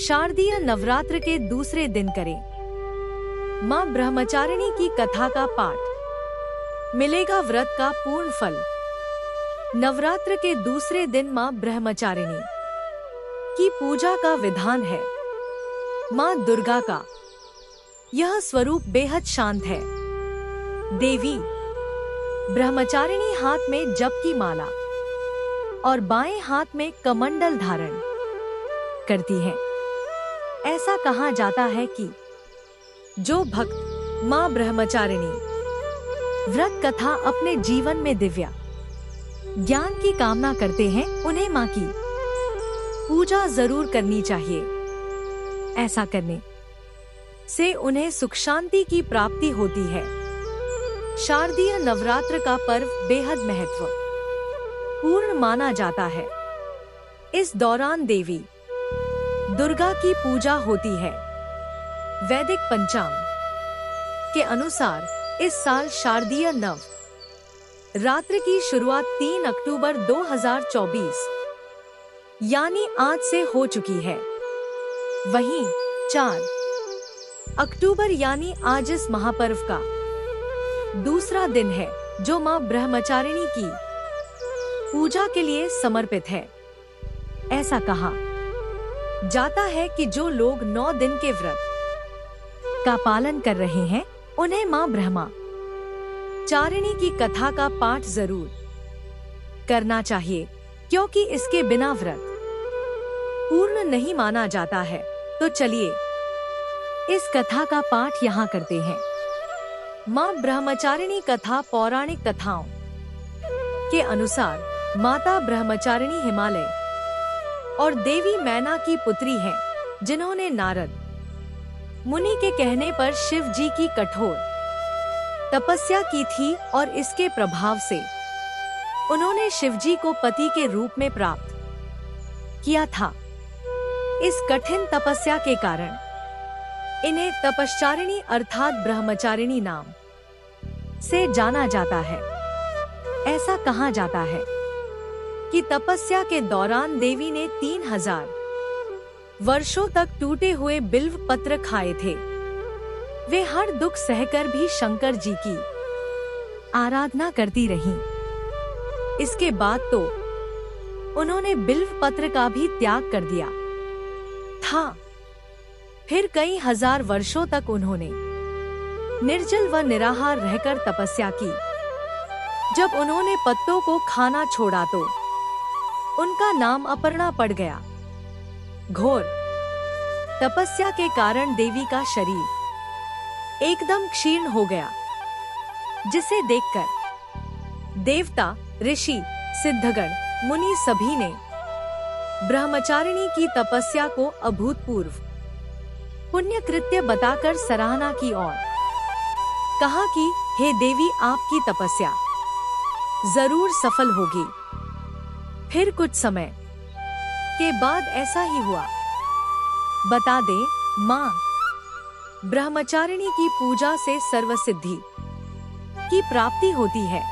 शारदीय नवरात्र के दूसरे दिन करें मां ब्रह्मचारिणी की कथा का पाठ, मिलेगा व्रत का पूर्ण फल। नवरात्र के दूसरे दिन मां ब्रह्मचारिणी की पूजा का विधान है। मां दुर्गा का यह स्वरूप बेहद शांत है। देवी ब्रह्मचारिणी हाथ में जप की माला और बाएं हाथ में कमंडल धारण करती हैं। ऐसा कहा जाता है कि जो भक्त मां ब्रह्मचारिणी व्रत कथा अपने जीवन में दिव्या ज्ञान की कामना करते हैं, उन्हें मां की पूजा जरूर करनी चाहिए। ऐसा करने से उन्हें सुख शांति की प्राप्ति होती है। शारदीय नवरात्र का पर्व बेहद महत्व पूर्ण माना जाता है। इस दौरान देवी दुर्गा की पूजा होती है। वैदिक पंचांग के अनुसार इस साल शारदीय नव रात्र की शुरुआत 3 अक्टूबर 2024 यानी आज से हो चुकी है। वहीं 4 अक्टूबर यानी आज इस महापर्व का दूसरा दिन है, जो मां ब्रह्मचारिणी की पूजा के लिए समर्पित है। ऐसा कहा जाता है कि जो लोग 9 दिन के व्रत का पालन कर रहे हैं, उन्हें मां ब्रह्मचारिणी की कथा का पाठ जरूर करना चाहिए, क्योंकि इसके बिना व्रत पूर्ण नहीं माना जाता है। तो चलिए इस कथा का पाठ यहाँ करते हैं। मां ब्रह्मचारिणी कथा पौराणिक कथाओं के अनुसार माता ब्रह्मचारिणी हिमालय और देवी मैना की पुत्री हैं, जिन्होंने नारद मुनि के कहने पर शिव जी की कठोर तपस्या की थी और इसके प्रभाव से उन्होंने शिव जी को पति के रूप में प्राप्त किया था। इस कठिन तपस्या के कारण इन्हें तपश्चारिणी अर्थात ब्रह्मचारिणी नाम से जाना जाता है। ऐसा कहा जाता है कि तपस्या के दौरान देवी ने 3000 वर्षों तक टूटे हुए बिल्व पत्र खाए थे। वे हर दुख सहकर भी शंकर जी की आराधना करती रहीं। इसके बाद तो उन्होंने बिल्व पत्र का भी त्याग कर दिया था। फिर कई हजार वर्षों तक उन्होंने निर्जल व निराहार रहकर तपस्या की। जब उन्होंने पत्तों को खाना छोड़ा तो उनका नाम अपर्णा पड़ गया। घोर तपस्या के कारण देवी का शरीर एकदम क्षीण हो गया, जिसे देखकर देवता, ऋषि, सिद्धगण, मुनि सभी ने ब्रह्मचारिणी की तपस्या को अभूतपूर्व पुण्य कृत्य बताकर सराहना की और कहा कि हे देवी, आपकी तपस्या जरूर सफल होगी। फिर कुछ समय के बाद ऐसा ही हुआ। बता दें, मां ब्रह्मचारिणी की पूजा से सर्वसिद्धि की प्राप्ति होती है।